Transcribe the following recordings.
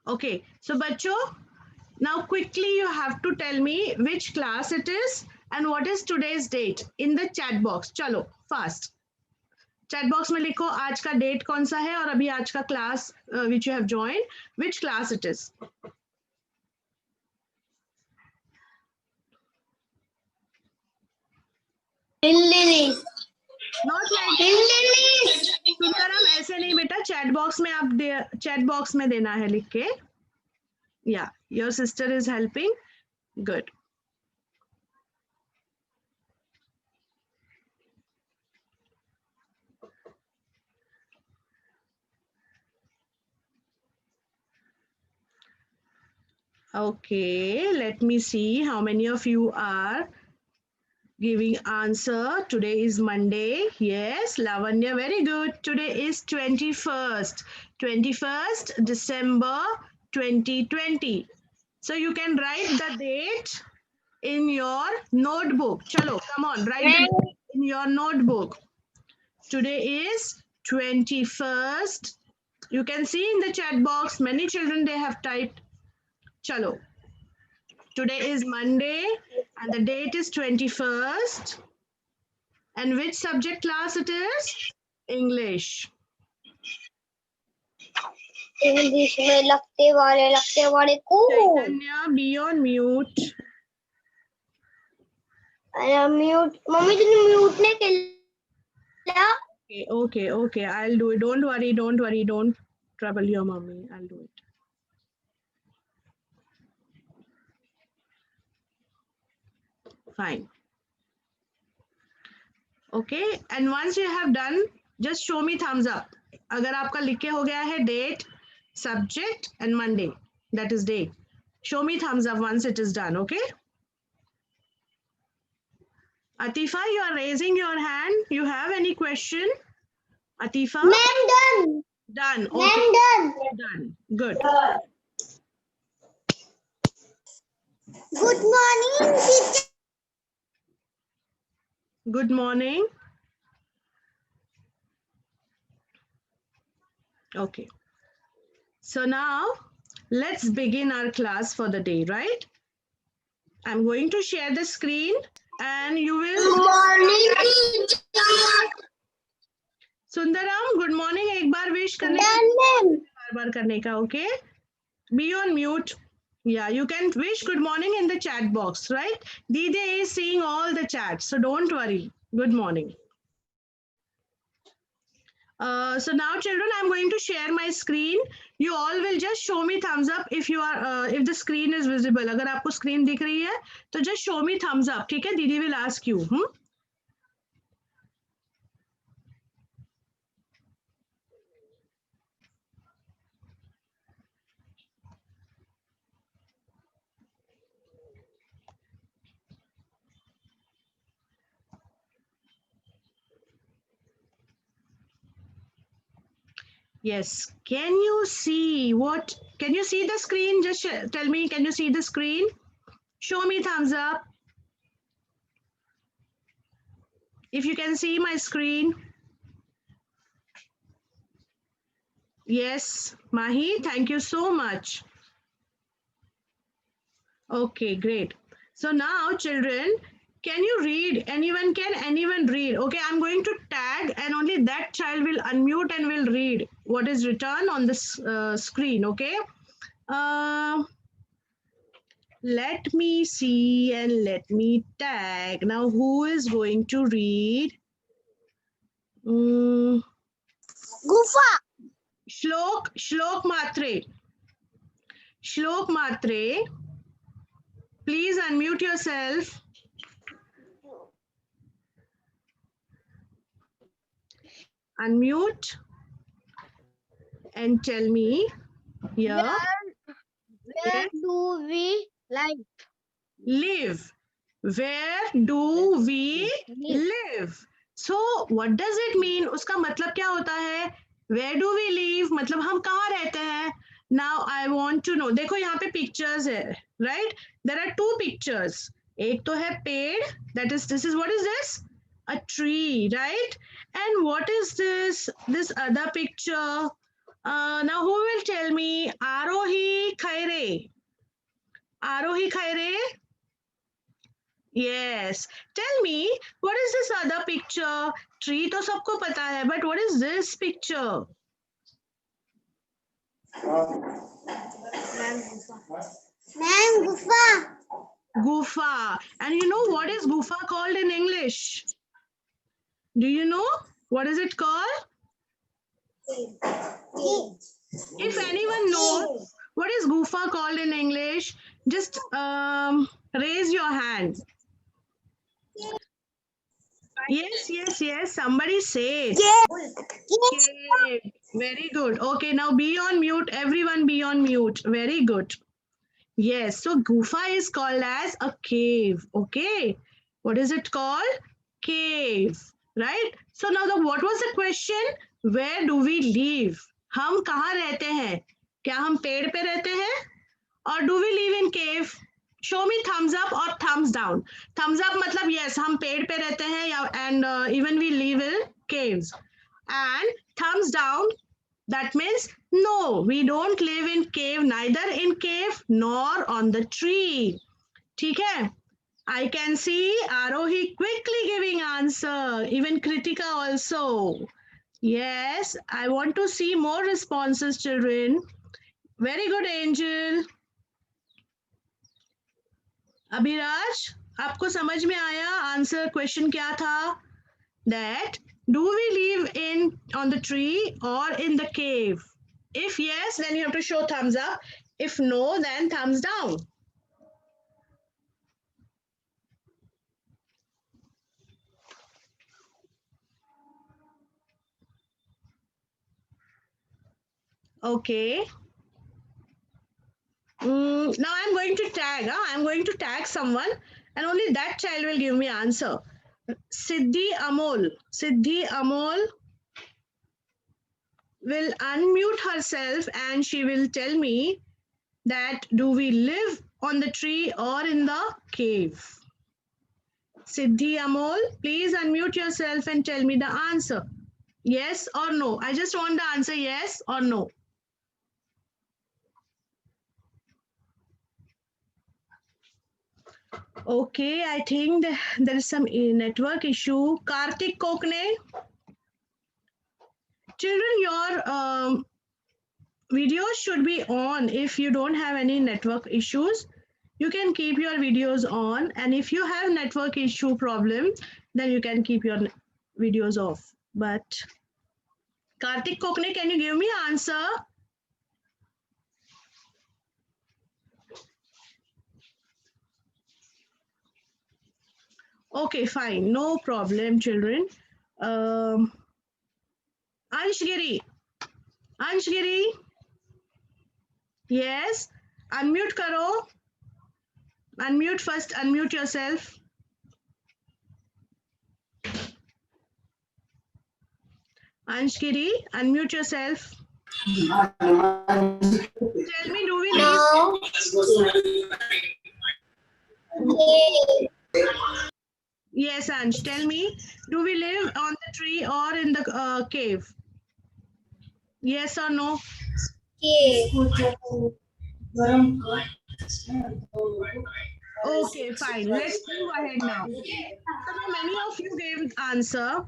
Okay, so बच्चों, now quickly you have to tell me which class it is and what is today's date in the chat box. चलो fast. Chat box में लिखो आज का date कौन सा है और अभी आज का class which you have joined, which class it is. Not like Sundaram, ऐसे नहीं बेटा, चैट बॉक्स में आप चैट बॉक्स में देना है लिख के. या your sister is helping. Good. Okay, let me see how many of you are giving answer. Today is Monday. Yes, Lavanya, very good. Today is 21st. 21st December 2020. So you can write the date in your notebook. Chalo, come on, write the date in your notebook. Today is 21st. You can see in the chat box, many children, they have typed. Chalo. Today is Monday and the date is 21st. And which subject class it is? English. English में लगते वाले को Chaitanya, be on mute. Mute mummy तूने mute नहीं किया. Okay. I'll do it. Don't worry. Don't trouble your mommy. I'll do it. Fine. Okay. And once you have done, just show me thumbs up. अगर आपका लिख के हो गया है date, subject and Monday, that is day. Show me thumbs up once it is done. Okay. Atifa, you are raising your hand. You have any question? Atifa? Ma'am done. Done. Ma'am Okay. Done. Done. Good. Good morning teacher. Good morning. Okay. So now let's begin our class for the day, right? I'm going to share the screen and you will. Morning teacher. Sundaram, good morning. एक बार wish करने का, done ma'am. बार करने का, okay? Be on mute. Yeah, you can wish good morning in the chat box, right? Dide is seeing all the chats, so don't worry. Good morning. So now children, I'm going to share my screen. You all will just show me thumbs up if you are if the screen is visible. अगर आपको screen दिख रही है तो just show me thumbs up. ठीक है? Didi will ask you. Yes. Can you see what? Can you see the screen? Just tell me. Can you see the screen? Show me thumbs up. If you can see my screen. Yes, Mahi, thank you so much. Okay, great. So now children, can you read? Can anyone read? Okay, I'm going to tag and only that child will unmute and will read what is written on this screen, okay? Let me see and let me tag. Now who is going to read? गुफा. Shlok Matre. Shlok Matre. Please unmute yourself. Unmute and tell me here. Where do we Live. Where do we live? So what does it mean? उसका मतलब क्या होता है? Where do we live? मतलब हम कहाँ रहते हैं? Now I want to know. देखो यहाँ पे pictures है, right? There are two pictures. एक तो है पेड़. This is what is this? A tree, right? And what is this? This other picture. Now who will tell me? Arohi Arohi Khaire? Yes. Tell me, what is this other picture? Tree तो सबको पता है, but what is this picture? Ma'am, Gufa. Gufa. And you know what is Gufa called in English? Do you know? What is it called? If anyone knows what is Gufa called in English, just raise your hand. Yes. Somebody say. Cave. Very good. Okay, now be on mute. Everyone be on mute. Very good. Yes, so Gufa is called as a cave. Okay. What is it called? Cave. Right? So now what was the question? Where do we live? हम कहाँ रहते हैं? क्या हम पेड़ पे रहते हैं? Or do we live in cave? Show me thumbs up or thumbs down. Thumbs up मतलब yes, हम पेड़ पे रहते हैं या and even we live in caves. And thumbs down, that means no, we don't live in cave, neither in cave nor on the tree. ठीक है? I can see Arohi quickly giving answer, even Kritika also. Yes, I want to see more responses, children. Very good, Angel. Abhiraj, आपको समझ में आया answer question क्या था? That do we live in on the tree or in the cave? If yes, then you have to show thumbs up. If no, then thumbs down. Okay. Now I'm going to tag. I'm going to tag someone, and only that child will give me answer. Siddhi Amol. Siddhi Amol will unmute herself and she will tell me that do we live on the tree or in the cave? Siddhi Amol, please unmute yourself and tell me the answer. Yes or no? I just want the answer yes or no. Okay, I think there is some network issue. Kartik Kokne. Children, your videos should be on. If you don't have any network issues, you can keep your videos on. And if you have network issue problem, then you can keep your videos off. But Kartik Kokne, can you give me an answer? Okay, fine. No problem, children. Anshgiri. Anshgiri. Yes. Unmute karo. Unmute first. Unmute yourself. Anshgiri, unmute yourself. Tell me, do we live? No. Yes, Ansh, tell me, do we live on the tree or in the cave? Yes or no? Okay, fine. Let's move ahead now. So now many of you gave answer.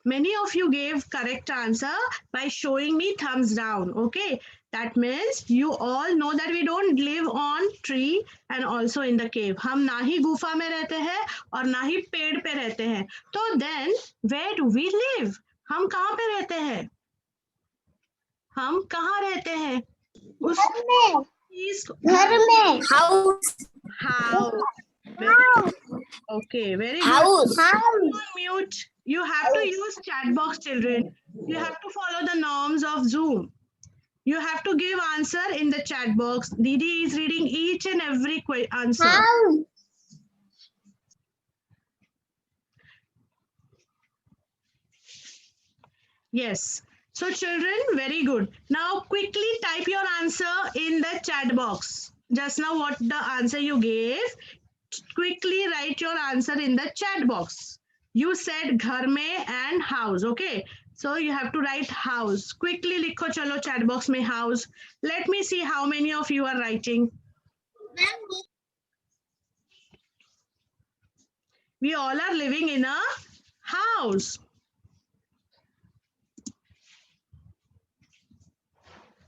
Many of you gave correct answer by showing me thumbs down. Okay, that means you all know that we don't live on tree and also in the cave. हम ना ही गुफा में रहते हैं और ना ही पेड़ पे रहते हैं. तो then where do we live? हम कहाँ पे रहते हैं? हम कहाँ रहते हैं? उस घर में house. Okay, very good. Mute. You have to use chat box, children. You have to follow the norms of Zoom. You have to give answer in the chat box. Didi is reading each and every answer. Yes. So children, very good. Now quickly type your answer in the chat box. Just now what the answer you gave, quickly write your answer in the chat box. You said ghar mein and house. Okay. So you have to write house. Quickly लिखो चलो chat box में house. Let me see how many of you are writing. We all are living in a house.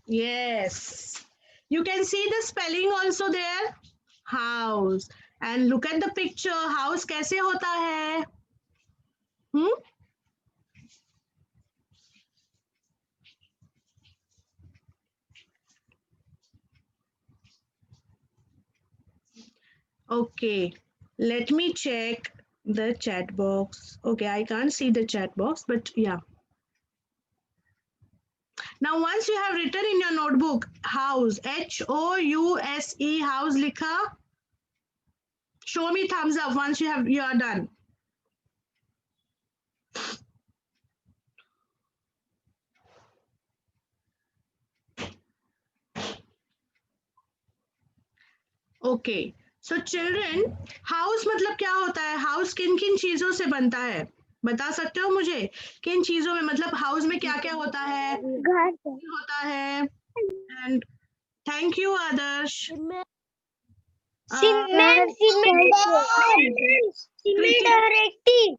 Yes. You can see the spelling also there. House. And look at the picture. House कैसे होता है? Okay. Let me check the chat box. Okay, I can't see the chat box, but yeah. Now, once you have written in your notebook house, House, house likha, show me thumbs up once you are done. Okay. So children, house मतलब क्या होता है? House किन किन चीजों से बनता है? बता सकते हो मुझे? किन चीजों में मतलब house में क्या क्या होता है? घर होता है. And thank you, Adarsh. Cement cement और रेती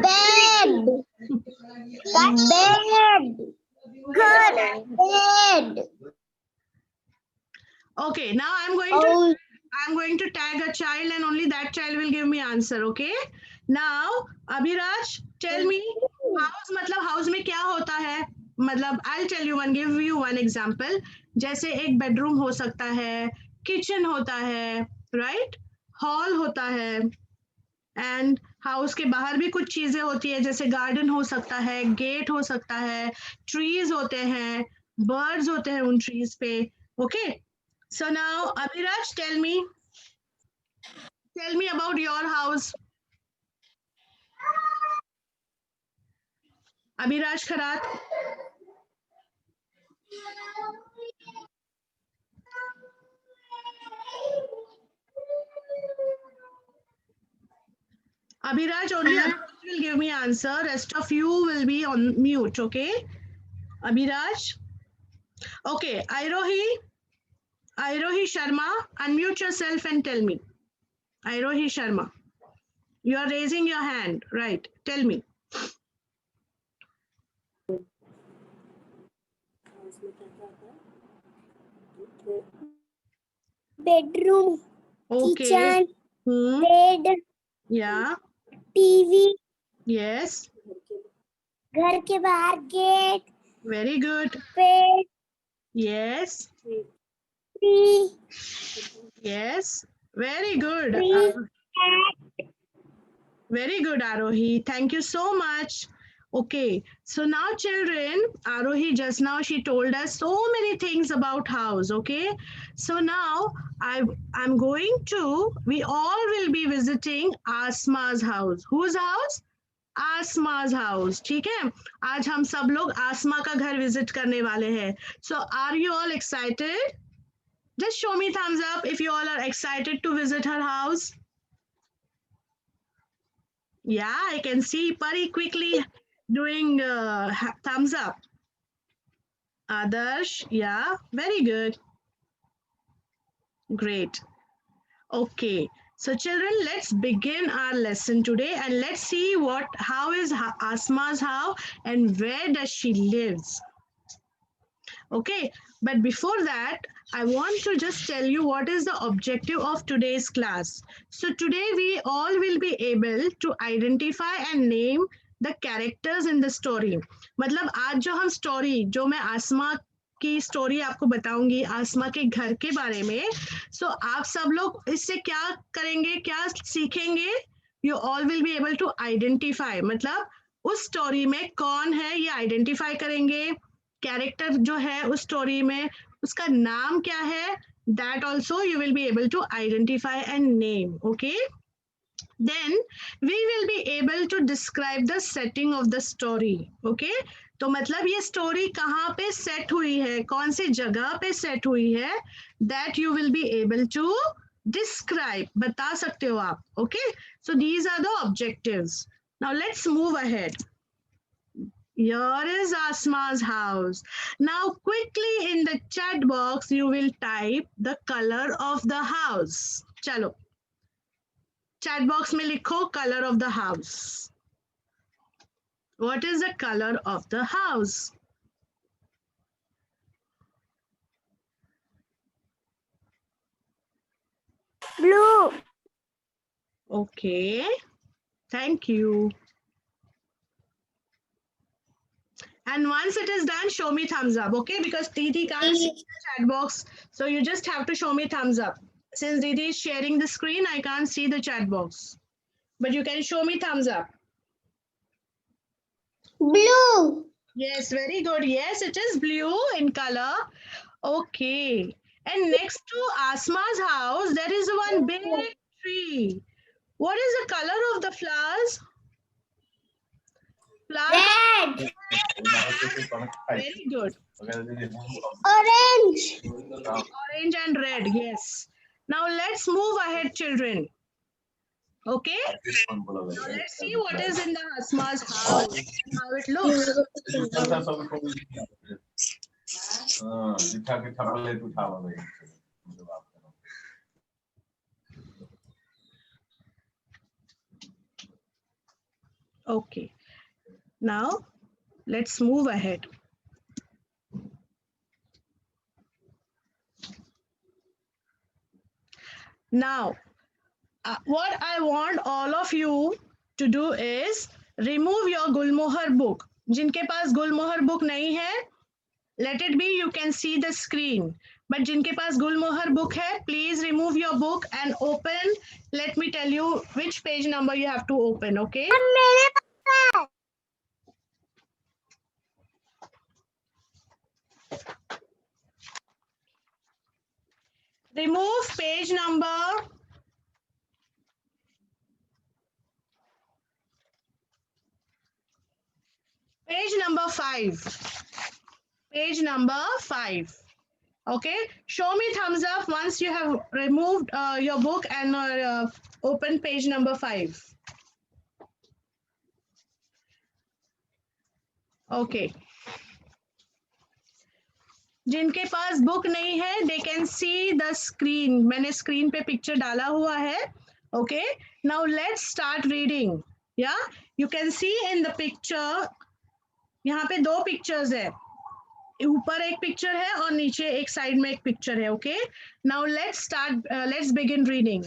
बेड घर bed. Okay, now I'm going to tag a child and only that child will give me answer, okay? Now, Abhiraj, tell me house मतलब house में क्या होता है? मतलब I'll tell you give you one example. जैसे एक bedroom हो सकता है, kitchen होता है, right? Hall होता है, and house के बाहर भी कुछ चीजें होती है जैसे garden हो सकता है, gate हो सकता है, trees होते हैं, birds होते हैं उन trees पे, okay? So now, Abhiraj, tell me about your house. Abhiraj Kharat. Abhiraj, only Abhiraj will give me answer. Rest of you will be on mute, okay? Abhiraj. Okay, Airohi Sharma, unmute yourself and tell me. Airohi Sharma. You are raising your hand, right? Tell me. Bedroom Okay. Kitchen Hmm. Bed Yeah. TV Yes. घर के बाहर gate Very good. पेड़ Yes. Tree Yes. Very good. Tree Very good, Arohi. Thank you so much. Okay, so now children, Arohi just now she told us so many things about house. Okay, so now I'm going to. We all will be visiting Asma's house. Whose house? Asma's house. ठीक है? आज हम सब लोग आसमा का घर visit करने वाले हैं. So are you all excited? Just show me thumbs up if you all are excited to visit her house. Yeah, I can see Pari quickly doing thumbs up. Adarsh, yeah, very good. Great. Okay, so children, let's begin our lesson today and let's see how is Asma's house and where does she lives. Okay, but before that, I want to just tell you what is the objective of today's class. So today we all will be able to identify and name the characters in the story. मतलब आज जो हम story, जो मैं आसमा की story आपको बताऊंगी आसमा के घर के बारे में, सो आप सब लोग इससे क्या करेंगे, क्या सीखेंगे? You all will be able to identify, मतलब उस स्टोरी में कौन है ये आइडेंटिफाई करेंगे, कैरेक्टर जो है उस स्टोरी में उसका नाम क्या है, that also you will be able to identify and name. Okay, then we will be able to describe the setting of the story. Okay, तो मतलब ये स्टोरी कहाँ पे सेट हुई है, कौन सी जगह पे सेट हुई है, that you will be able to describe, बता सकते हो आप. Okay, so these are the objectives. Now let's move ahead. Here is Asma's house. Now quickly in the chat box you will type the color of the house. Chalo. Chat box में लिखो color of the house. What is the color of the house? Blue. Okay. Thank you. And once it is done, show me thumbs up, okay? Because Didi can't see the chat box. So you just have to show me thumbs up. Since Didi is sharing the screen, I can't see the chat box. But you can show me thumbs up. Blue. Yes, very good. Yes, it is blue in color. Okay. And next to Asma's house, there is one big tree. What is the color of the flowers? Flower Red. very good. Orange. Orange and red, yes. Now let's move ahead, children. Okay? Now let's see what is in the Asma's house and how it looks. Okay. Now let's move ahead. Now, what I want all of you to do is remove your Gulmohar book. जिनके पास Gulmohar book नहीं है, let it be, you can see the screen. But जिनके पास Gulmohar book है, please remove your book and open. Let me tell you which page number you have to open, okay? Remove page number 5. Page number 5. Okay, show me thumbs up once you have removed your book and open page number 5. Okay. जिनके पास book नहीं है, they can see the screen. मैंने screen पे picture डाला हुआ है. Okay, now let's start reading. Yeah, you can see in the picture. यहाँ पे 2 pictures है. ऊपर एक picture है और नीचे एक side में एक picture है. Okay, now let's begin reading.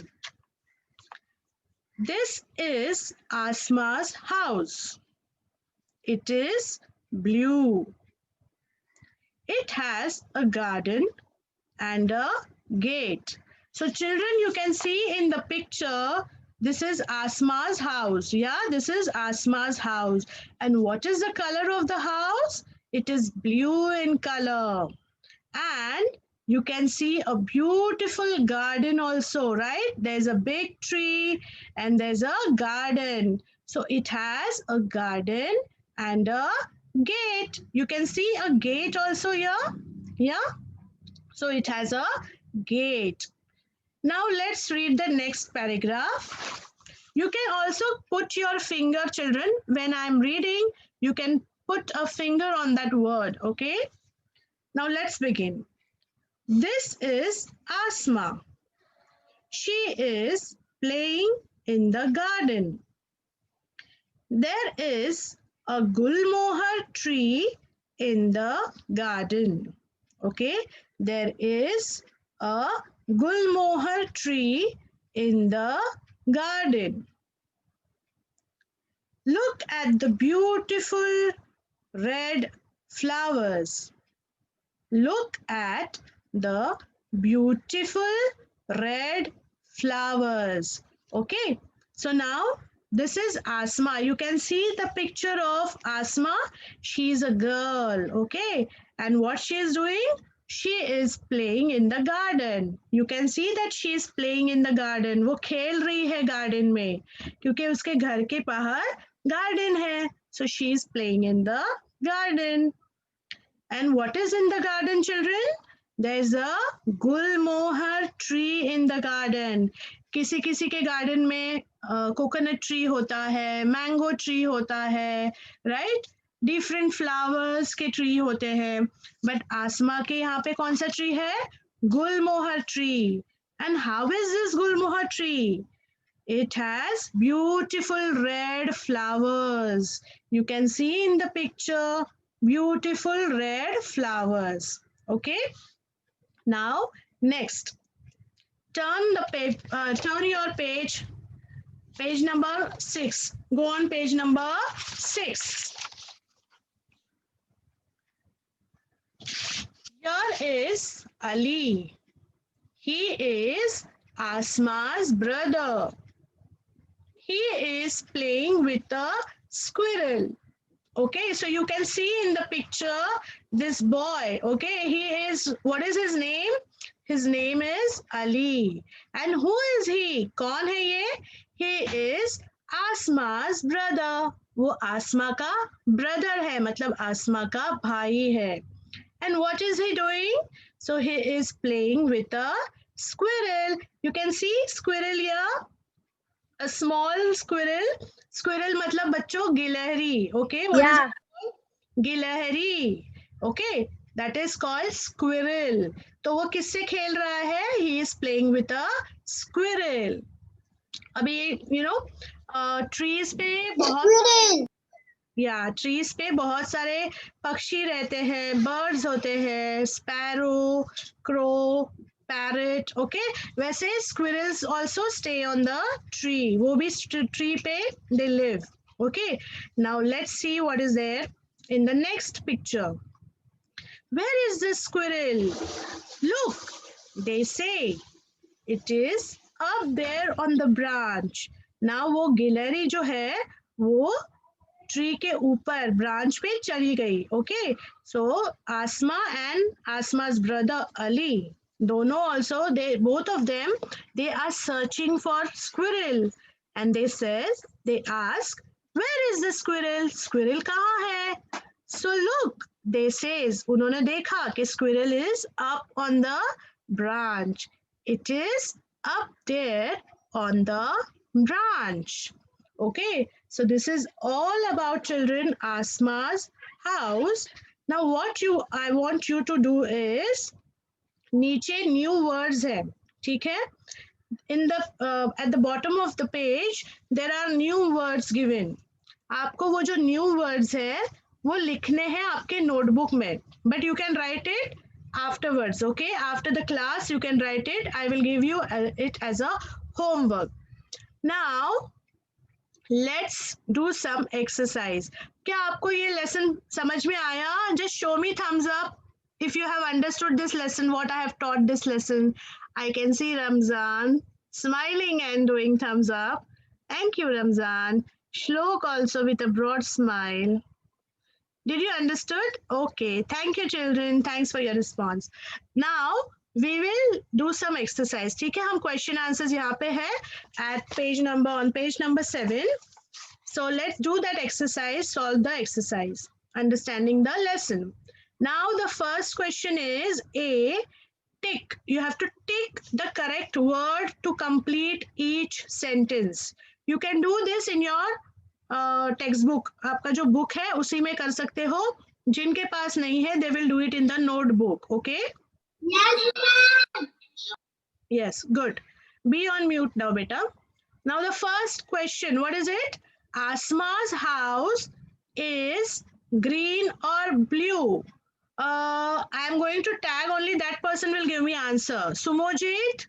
This is Asma's house. It is blue. It has a garden and a gate. So children, you can see in the picture, this is Asma's house. Yeah, this is Asma's house. And what is the color of the house? It is blue in color. And you can see a beautiful garden also, right? There's a big tree and there's a garden. So it has a garden and a gate. You can see a gate also here. Yeah. So it has a gate. Now let's read the next paragraph. You can also put your finger, children. When I'm reading, you can put a finger on that word. Okay. Now let's begin. This is Asma. She is playing in the garden. There is a Gulmohar tree in the garden. Okay, there is a Gulmohar tree in the garden. Look at the beautiful red flowers. Look at the beautiful red flowers. Okay, so now this is Asma. You can see the picture of Asma. She is a girl. Okay, and what she is doing? She is playing in the garden. You can see that she is playing in the garden. वो खेल रही है garden में क्योंकि उसके घर के बाहर garden है. So she is playing in the garden. And what is in the garden, children? There's a Gulmohar tree in the garden. किसी किसी के garden में coconut tree होता है, mango tree होता है, right? डिफरेंट फ्लावर्स के ट्री होते हैं, बट आसमा के यहाँ पे कौन सा ट्री है? Gulmohar tree. And how is this gulmohar tree? It has beautiful red flowers. You can see in the picture beautiful red flowers. Okay. Now next, turn the page. Turn your page. Page number 6. Go on page number 6. Here is Ali. He is Asma's brother. He is playing with a squirrel. Okay, so you can see in the picture this boy. Okay, he is, what is his name? His name is Ali. And who is he? कौन है ये? He is Asma's brother. वो आसमा का brother है, मतलब आसमा का भाई है. And what is he doing? So he is playing with a squirrel. You can see squirrel here. A small squirrel. Squirrel मतलब बच्चों गिलहरी. Okay, what is Yeah. it? गिलहरी. Okay, that is called squirrel. तो वो किससे खेल रहा है? He is playing with a squirrel. अभी trees पे बहुत ट्रीज पे बहुत सारे पक्षी रहते हैं, बर्ड्स होते हैं, स्पैरो, क्रो, पैरट. ओके, वैसे squirrels also stay on the tree. वो भी ट्री पे they live. Okay, now let's see what is there in the next picture. Where is the squirrel? Look, they say it is up there on the branch. Now वो गिलहरी जो है वो tree के ऊपर ब्रांच पे चली गई. Okay, so Asma and Asma's brother Ali, दोनों also, they both of them, they are searching for squirrel and they ask, where is the squirrel? Squirrel कहाँ है? So look, they says, उन्होंने देखा कि squirrel is up on the branch. It is up there on the branch. Okay, so this is all about children Asma's house. Now what I want you to do is, नीचे new words है, ठीक है? In the at the bottom of the page there are new words given. आपको वो जो new words है वो लिखने हैं आपके notebook में, but you can write it afterwards. Okay, after the class you can write it. I will give you it as a homework. Now let's do some exercise. क्या आपको ये lesson समझ में आया? Just show me thumbs up if you have understood this lesson, what I have taught this lesson. I can see Ramzan smiling and doing thumbs up. Thank you, Ramzan. Shlok also with a broad smile. Did you understood? Okay. Thank you, children. Thanks for your response. Now we will do some exercise. ठीक है, हम question answers यहाँ पे है on page number 7. So let's do that exercise. Solve the exercise. Understanding the lesson. Now the first question is A. Tick. You have to tick the correct word to complete each sentence. You can do this in your textbook. आपका जो book है उसी में कर सकते हो. जिनके पास नहीं है, they will do it in the notebook. Okay? Yes, ma'am. Yes, good. Be on mute now, beta. Now the first question, what is it? Asma's house is green or blue? I am going to tag only that person will give me answer. Sumojit,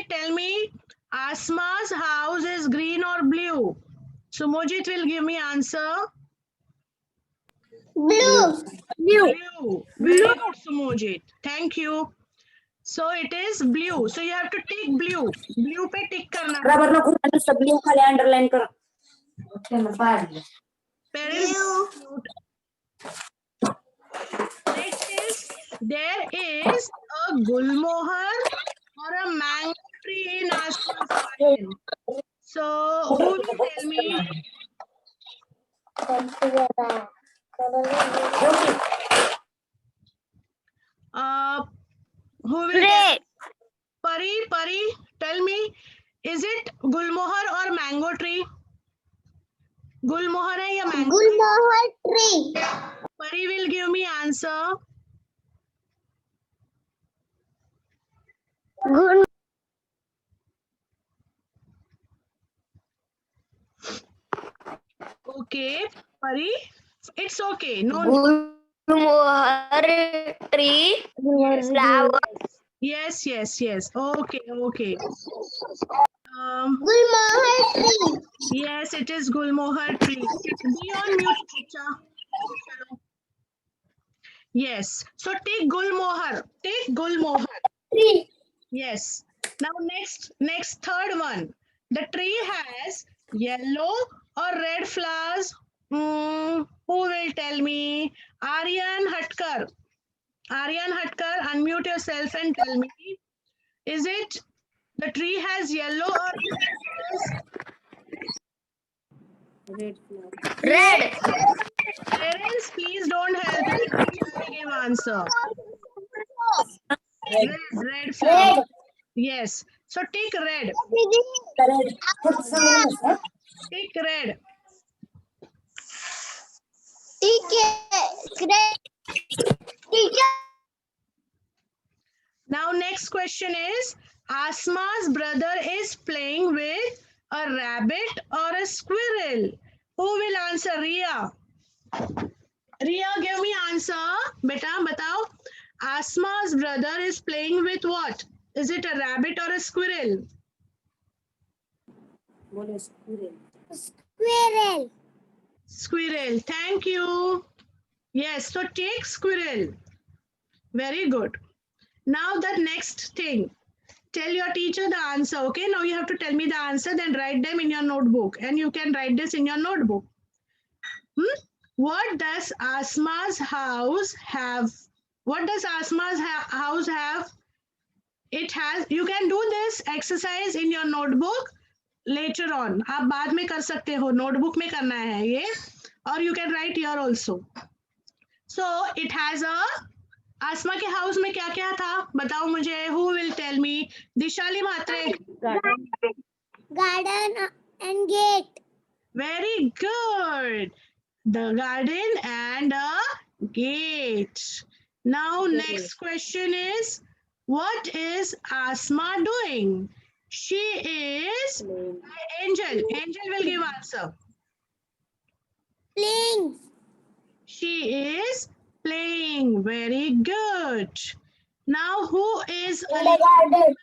tell me, Asma's house is green or blue? Sumojit will give me answer. Blue. Blue. Very good, Sumojit. Thank you. So it is blue. So you have to tick blue. Blue पे tick करना. बराबर ना खुद सब blue खाली underline कर. Okay मैं पार लिया. Parents. Next is, there is a gulmohar or a mango tree in Asma's garden. So who will tell me? Who will tell? Pari, tell me, is it gulmohar or mango tree? गुलमोहर है या mango? Gulmohar tree. Pari will give me answer. Gul Okay, Pari, it's okay. No. Gulmohar tree. Flower. Yes. Okay. Gulmohar tree. Yes, it is Gulmohar tree. Be on mute, Chicha. Chalo. Yes. So take Gulmohar. Tree. Yes. Now next third one. The tree has yellow or red flowers. Who will tell me? Aryan Hatkar. Unmute yourself and tell me. Is it the tree has yellow or red flowers? Red. Parents, please don't help. Let me give answer. Red flower. Yes. So take red. Take red. Now next question is, Asma's brother is playing with a rabbit or a squirrel. Who will answer? Ria. Ria, give me answer. Beta, batao. Asma's brother is playing with what? Is it a rabbit or a squirrel? Squirrel. Squirrel. Thank you. Yes, so take squirrel. Very good. Now the next thing. Tell your teacher the answer. Okay, now you have to tell me the answer, then write them in your notebook. And you can write this in your notebook. What does Asma's house have? What does Asma's house have? It has, you can do this exercise in your notebook later on. आप बाद में कर सकते हो, notebook में करना है ये. Or you can write here also. So it has a, आसमा के हाउस में क्या क्या था बताओ मुझे. Who will tell me? दिशाली Mhatre. Garden and gate. Very good. The garden and a gate. Now next question is, what is Asma doing? She is Angel. Angel will give answer. Playing. She is playing. Very good. Now who is Ali? Garden.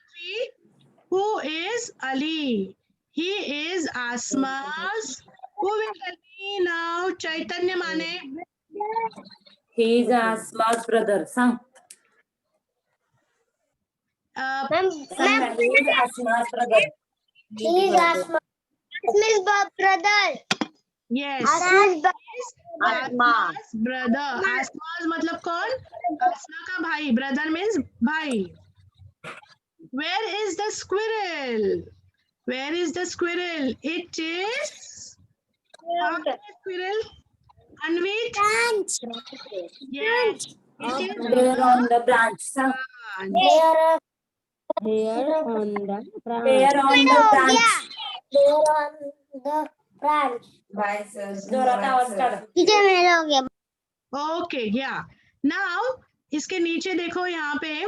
Who is Ali? He is Asma's. Who will tell me now? Chaitanya Mane. He is Asma's brother. Sang. Ma'am, Sang. He is Asma's brother. he is Asma's brother. Yes. Asma. Asma's brother. Asma's मतलब कौन? Asma का भाई. Brother means भाई. Where is the squirrel? Where is the squirrel? It is. How is the squirrel? Anvit? Branch. Yes. It is There on the branch. Sang. branch. Here on the branch. There on the branch. There on the branch. जोरात आवाज काढ. किधर मेरा हो गया? Okay, yeah. Now इसके नीचे देखो यहाँ पे.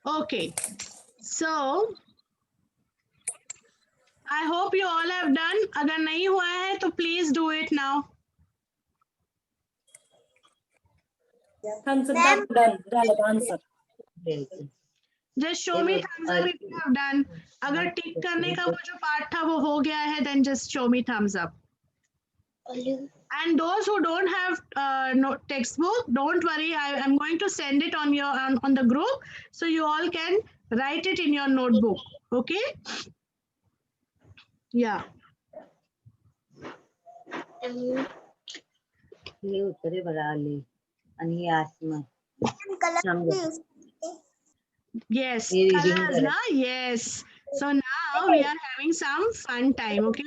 Okay, so I hope you all have done. अगर नहीं हुआ है तो please do it now. Thumbs up done. झालं answer. Just show me thumbs up if you have done. अगर टिक करने का वो जो पार्ट था वो हो गया है, then just show me thumbs up. And those who don't have no textbook, don't worry. I am going to send it on your on the group, so you all can write it in your notebook. Okay? Yeah. हे उत्तरे बघा आली आणि हे आसमा Yes. ये reading Colors, करें. na? Yes. So now we are having some fun time. Okay?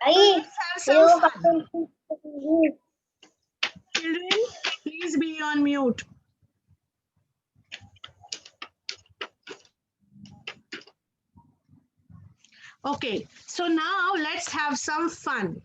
Let's have some fun. Children, please Please be on mute. Okay, so now let's have some fun.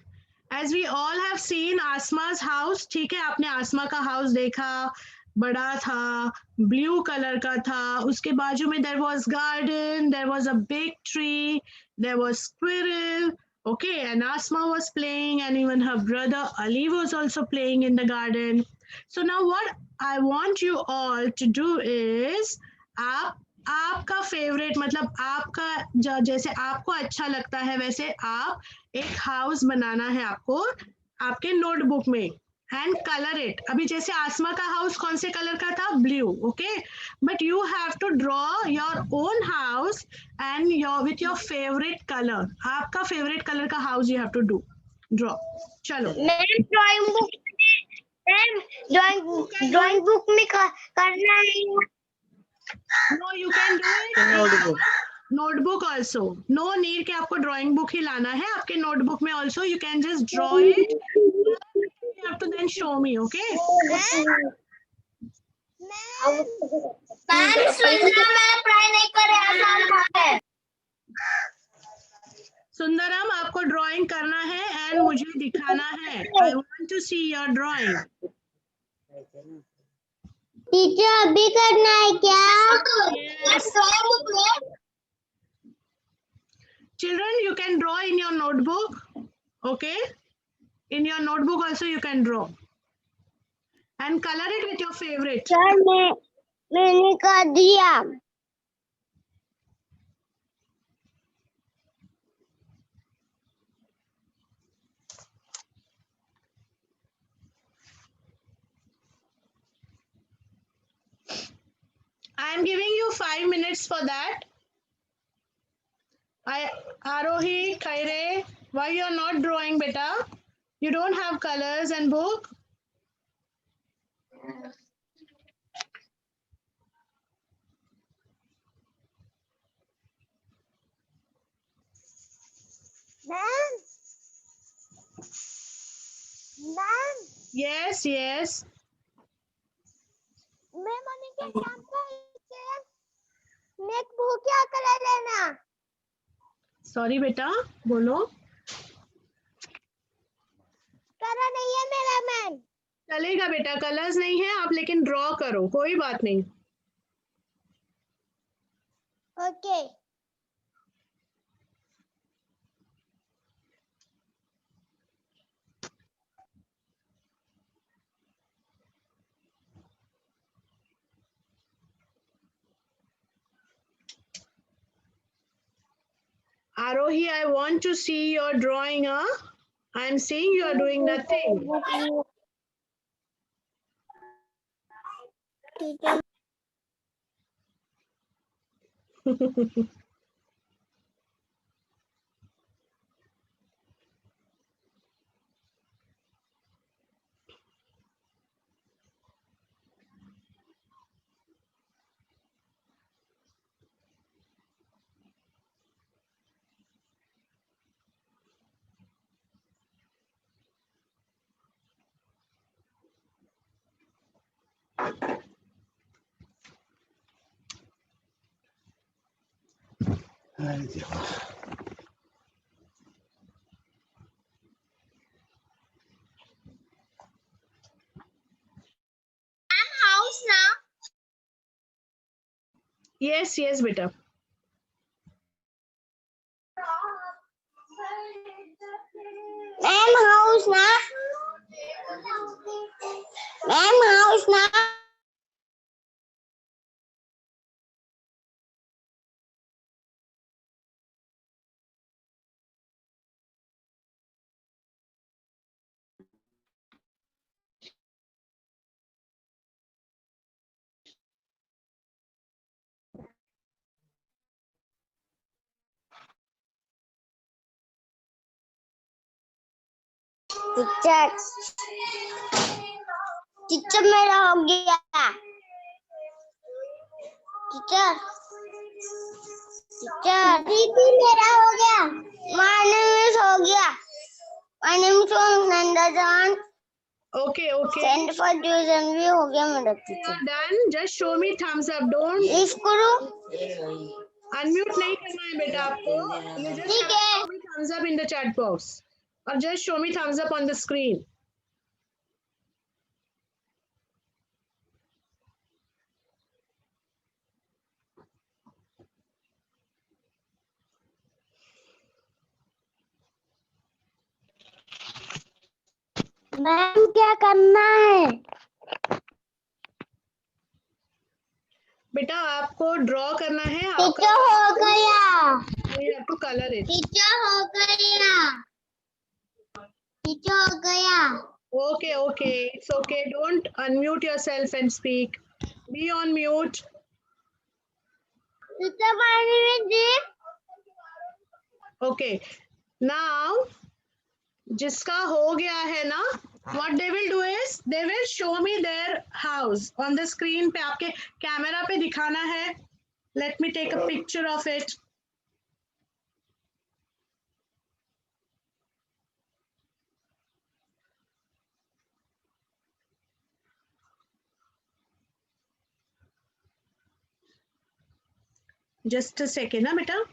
As we all have seen Asma's house, ठीक है, आपने आसमा का house देखा, बड़ा था, blue color का था, उसके बाजू में there was garden, there was a big tree, there was squirrel, okay, and Asma was playing, and even her brother Ali was also playing in the garden. So now what I want you all to do is, आपका favourite मतलब आपका जैसे आपको अच्छा लगता है वैसे आप एक हाउस बनाना है आपको आपके नोटबुक में एंड कलर इट. अभी जैसे आसमा का हाउस कौन से कलर का था? Blue. Okay, but you have to draw your own house and your with your favourite colour. आपका फेवरेट कलर का house you have to do draw. चलो मैम ड्राइंग बुक में करना है. No, you can do it. Notebook also. No need कि आपको drawing book ही लाना है. आपके notebook में also you can just draw it. You have to then show me, okay? Ma'am सुनना, मैं ट्राई नहीं कर रहा है. सुंदरम, आपको drawing करना है and मुझे दिखाना है. I want to see your drawing. Teacher अभी करना है क्या? Yes. Children, you can draw in your notebook. Okay? In your notebook also you can draw. And color it with your favorite. Sir मैंने कर दिया. I am giving you 5 minutes for that. Arohi, Khaire, why you are not drawing, beta? You don't have colors and book? Ma'am Yes, yes. मैं mummy के काम का नेक book क्या colour लेना? Sorry, beta. बोलो. कलर नहीं है मेरा मैम. चलेगा बेटा, कलर्स नहीं है आप लेकिन ड्रॉ करो, कोई बात नहीं. Okay. Arohi, I want to see your drawing. I am seeing you are doing nothing. House ना. Yes, yes, beta. Ma'am house ना. मैम हाउस ना. टीचर टीचर मेरा हो गया. टीचर टीचर दीदी मेरा हो गया. माय नेम इज हो गया. माय नेम इज नंदा जान. Okay, okay. Send for tuition भी हो गया मेरा You teacher. are done. Just show me thumbs up. Don't list करो. unmute नहीं करना है बेटा आपको. You just ठीक have to है. show me thumbs up in the chat box. Or just show me thumbs up on the screen. Ma'am क्या करना है? बेटा आपको ड्रॉ करना है. टीचर हो गया. You have to color it. Teacher हो गया. टीचर हो गया. Okay, okay. It's okay. Don't unmute yourself and speak. Be on mute. Teacher पानी में जी. Okay. Now, जिसका हो गया है ना, what they will do is they will show me their house on the screen पे. आपके कैमरा पे दिखाना है. Let me take a picture of it. Just a second, ना बेटा.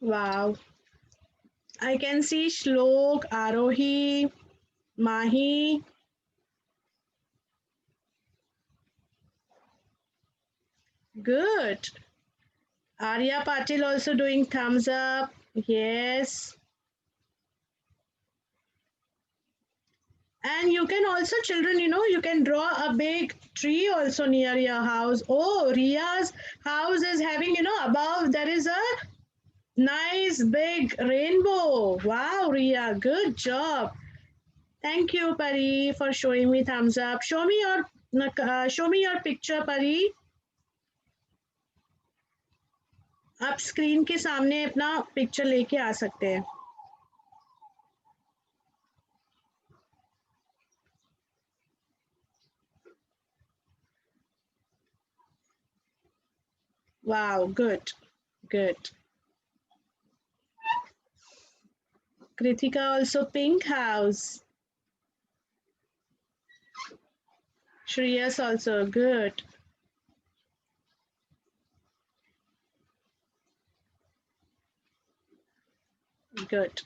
Wow. I can see Shlok, Arohi, Mahi. Good. Arya Patil also doing thumbs up. Yes. And you can also, children, you can draw a big tree also near your house. Oh, Ria's house is having, above there is a nice big rainbow. Wow, Ria, good job. Thank you, Pari, for showing me thumbs up. Show me your picture, Pari. आप screen के सामने अपना picture लेके आ सकते हैं. Wow, good, good. Kritika also pink house. Shreyas also good. Good.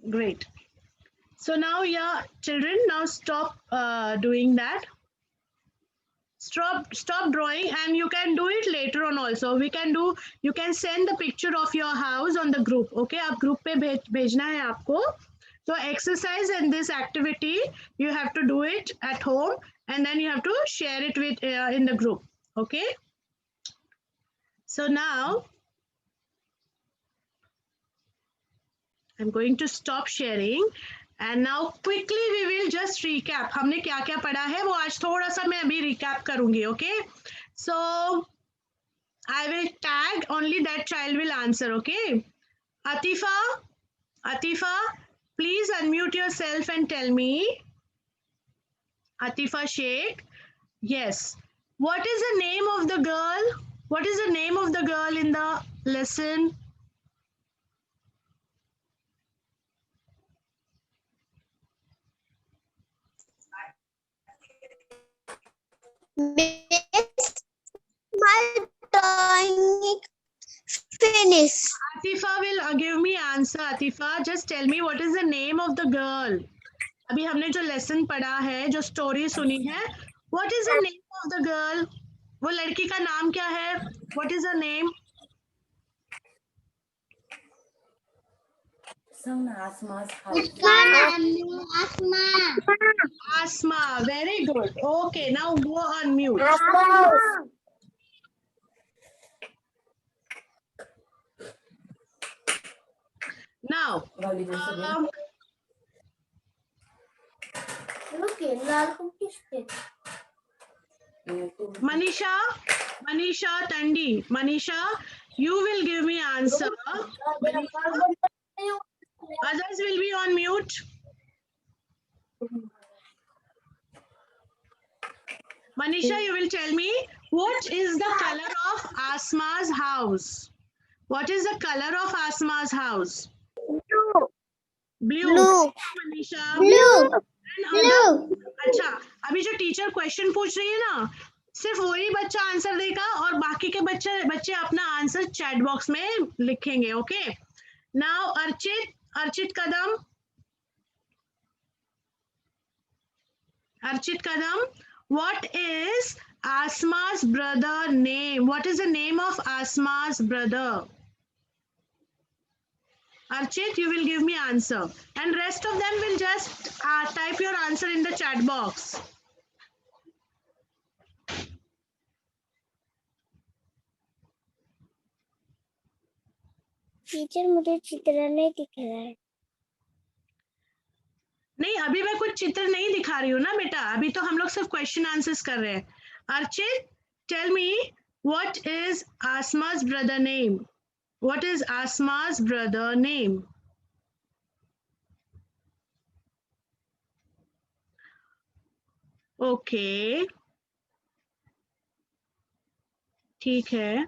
Great. So now, yeah, children, now stop doing that. Stop drawing, and you can do it later on also. You can send the picture of your house on the group. Okay, आप group पे भेजना है आपको. So exercise and this activity, you have to do it at home, and then you have to share it with in the group. Okay. So now I'm going to stop sharing. And now quickly we will just recap. हमने क्या क्या पढ़ा है वो आज थोड़ा सा मैं अभी recap करूंगी. Okay. So I will tag, only that child will answer. Okay. Atifa, please unmute yourself and tell me. Atifa Sheikh. Yes. What is the name of the girl? What is the name of the girl in the lesson? My drawing finish. Atifa will give me answer. Atifa, just tell me what is the name of the girl. अभी हमने जो lesson पढ़ा है, जो story सुनी है, what is the name of the girl? वो लड़की का नाम क्या है? What is her name? Asma. Very good. Okay, now go on mute. Now, Manisha, Tandi. Manisha, you will give me answer. Others will be on mute. Manisha, you will tell me what is the color of Asma's house? What is the color of Asma's house? Blue. Blue. Blue. Manisha. Blue. And other? अच्छा, अभी जो teacher question पूछ रही है ना, सिर्फ वही बच्चा आंसर देगा और बाकी के बच्चे अपना आंसर चैट बॉक्स में लिखेंगे. Okay. Now Archit Kadam. What is Asma's brother name? What is the name of Asma's brother? Archit, you will give me answer. And rest of them will just type your answer in the chat box. Teacher मुझे चित्र नहीं दिख रहा है. नहीं, अभी मैं कुछ चित्र नहीं दिखा रही हूँ ना बेटा, अभी तो हम लोग सिर्फ क्वेश्चन आंसर्स कर रहे हैं. Archit, tell me what is Asma's brother name? What is Asma's brother name? Okay. ठीक है.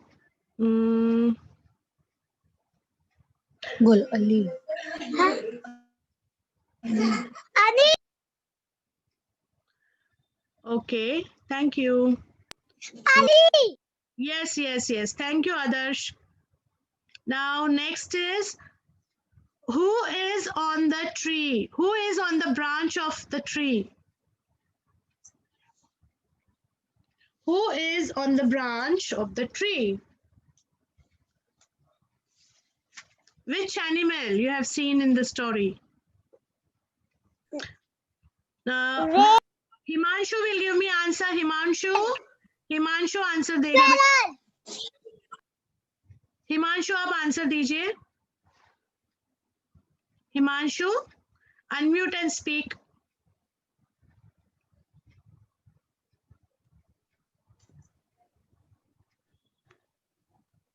बोल Ali. Ali. Okay, thank you. Ali. Yes. Thank you, Adarsh. Now, next is, who is on the tree? Who is on the branch of the tree? Who is on the branch of the tree? Which animal you have seen in the story? Now, Himanshu will give me answer. Himanshu answer देगा. हिमांशु आप answer दीजिए. Himanshu, unmute and speak.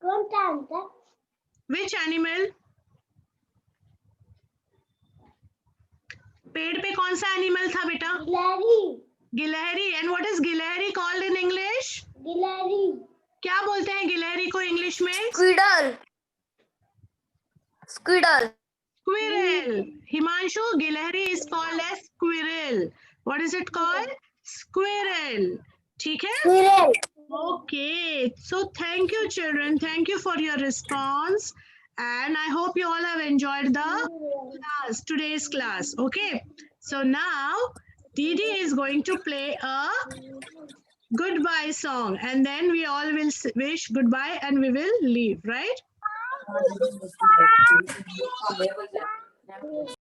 कौन सा answer? Which animal? पेड़ पे कौन सा animal था बेटा? गिलहरी. गिलहरी. And what is गिलहरी called in English? गिलहरी. क्या बोलते हैं गिलहरी को इंग्लिश में? Squirrel. Squirrel. Himanshu, गिलहरी is called as squirrel. What is it called? Squirrel. ठीक है? Squirrel. Okay. So thank you, children. Thank you for your response. And I hope you all have enjoyed the today's class. Okay. So now Didi is going to play a goodbye song, and then we all will wish goodbye and we will leave, right?